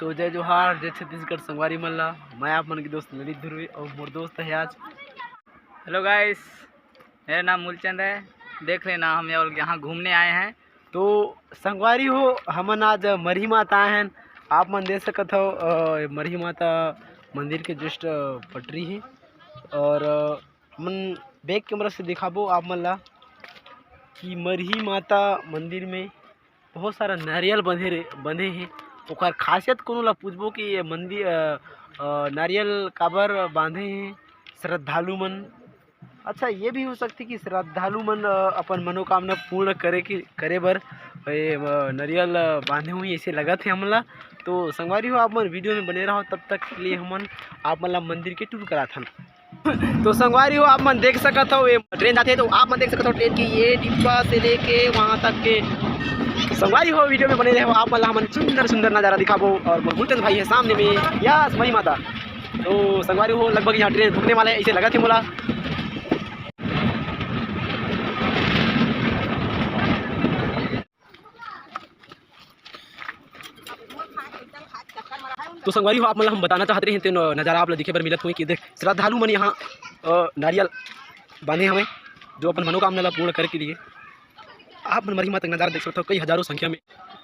तो जय जोहार, जय छत्तीसगढ़ संगवारी मल्ला। मैं आप मन के दोस्त ललित ध्रुवी और मोर दोस्त है आज। हेलो गाइस, मेरा नाम मूलचंद है। देख लेना हम यहाँ घूमने आए हैं। तो संगवारी हो, हमन आज मरही माता आए हैं। आप मन देख सकत हो मरही माता मंदिर के जस्ट पटरी है। और हमन बैक कैमरा से दिखाबो आप मन ला कि मरही माता मंदिर में बहुत सारा नारियल बंधे हैं। ओकर खासियत कोनो ला पूछबो कि ये मंदिर नारियल काबर बांधे हैं श्रद्धालु मन। अच्छा, ये भी हो सकती कि श्रद्धालु मन अपन मनोकामना पूर्ण करे बर नारियल बांधे हुए ऐसे लगा थे हमला। तो संगवारी हो, आप मन वीडियो में बने रहो, तब तक के लिए हमन आप मन ला मंदिर के टूर करा था। तो संगवारी हो, आप मन देख सकत हो ये ट्रेन जाते, तो आप मन देख सकते हो ट्रेन की ये डिब्बा से लेके वहाँ तक के। संगवारी हो, वीडियो में बने रहो, आप मन सुंदर सुंदर नज़ारा दिखाबो। और मूलचंद भाई है सामने में, यस मरही माता। तो संगवारी हो, लगभग यहाँ ट्रेन रुकने वाले ऐसे लगा थे मोला। तो संगवारी हो, आप मतलब हम बताना चाहते हैं तो नज़ारा आप दिखे पर मिलत हुई कि देख श्रद्धालु मन यहाँ नारियल बांधे हमें जो अपन मनोकामना ला पूर्ण करे के लिए। आप मन मरही माता नज़ारा देख सकते हो, कई हजारों संख्या में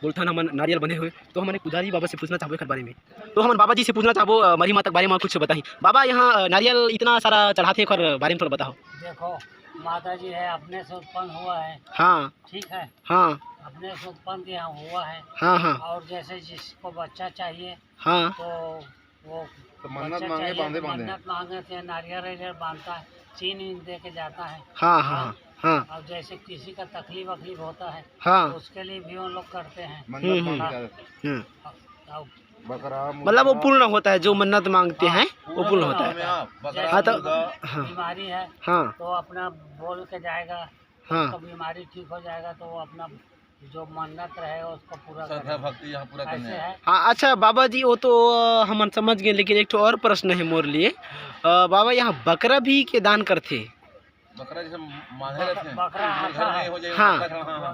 बोलता ना मन नारियल बने हुए। तो हमारे पुजारी बाबा से पूछना चाहबो एक बारे में। तो हम बाबा जी से पूछना चाहबो मरही माता के बारे में कुछ बताई। बाबा, यहाँ नारियल इतना सारा चढ़ाते एक बारे में थोड़ा बताओ। देखो, माता जी है, अपने से उत्पन्न हुआ है। हाँ, ठीक है। हाँ, अपने से उत्पन्न यहाँ हुआ है। हाँ, हाँ, और जैसे जिसको बच्चा चाहिए, हाँ, तो वो तो मन्नत मांगे बांधे मन्नत मांगे थे, नारियल बांधता है, चीन दे के जाता है। हाँ, हाँ, हाँ, और जैसे किसी का तकलीफ वकलीफ होता है, हाँ, तो उसके लिए भी वो लोग करते हैं। मतलब वो पूर्ण होता है, जो मन्नत मांगते हैं वो पूर्ण होता है। हाँ, तो बीमारी है, हाँ, तो अपना बोल के जाएगा, हाँ, तो बीमारी ठीक हो जाएगा, तो वो अपना जो मन्नत रहेगा उसको पूरा भक्ति यहाँ पूरा करने है। हाँ। अच्छा बाबा जी, वो तो हम समझ गए, लेकिन एक और प्रश्न है मोर लिए। बाबा, यहाँ बकरा भी के दान करते? बकरा जैसे माधे रहते हैं, बकरा घर में हो जाए, हाँ,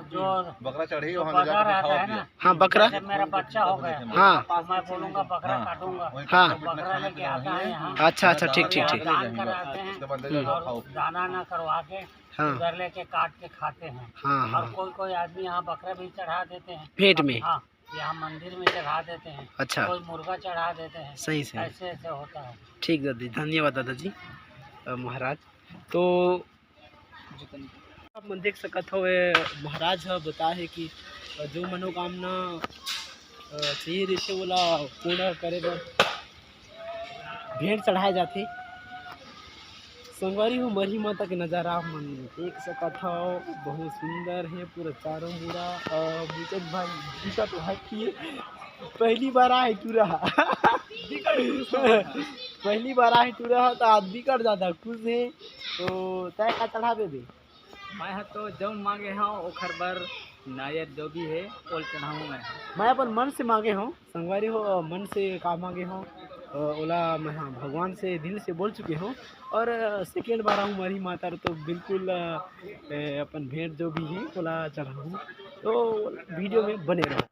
जो बकरा चढ़ी बकरा रहता है ना। हाँ, बकरा, मेरा बच्चा हो गया, हाँ, तो मैं बोलूँगा बकरा काटूंगा, हाँ, तो बकरा लेके आता है यहाँ। अच्छा अच्छा, ठीक ठीक ठीक। दान कराते हैं और दाना ना करवा के हाँ, घर लेके काट के खाते हैं। हाँ, हाँ, और कोई आदमी यहाँ बकरा भी चढ़ा देते हैं पेट में। हाँ, यहाँ मंदिर में चढ़ा देते हैं। अच्छा, कोई मुर्गा चढ़ा देते हैं। सही सही, ऐसे ऐसे होता है। ठीक दादी, धन्यवाद दादाजी महाराज। तो आप मन देख सकत हो महाराज बता है कि जो मनोकामना चाहिए रहते ओला पूर्ण करे बर भेंट चढ़ाए जाते। संगवारी हो, मरही माता के नज़ारा आप मन देख सकत हो, बहुत सुंदर है पूरा चारों मुड़ा। मुकेश भाई दिक्कत है कि पहली बार आए टूरा पहली बार आए टूरा तो आदमी कर जाता खुश है। तो तय का चढ़ावे दे मैं तो जौन मांगे हाँ ओखर बर नारियल जो भी है ओल चढ़ाऊँ। मैं अपन मन से मांगे हूँ। संगवारी हो, मन से का मांगे हूँ ओला मैं हाँ भगवान से दिल से बोल चुके हूँ। और सेकेंड बार आऊँ मरही माता तो बिल्कुल अपन भेंट जो भी है ओला चढ़ाऊँ। तो वीडियो में बने रहो।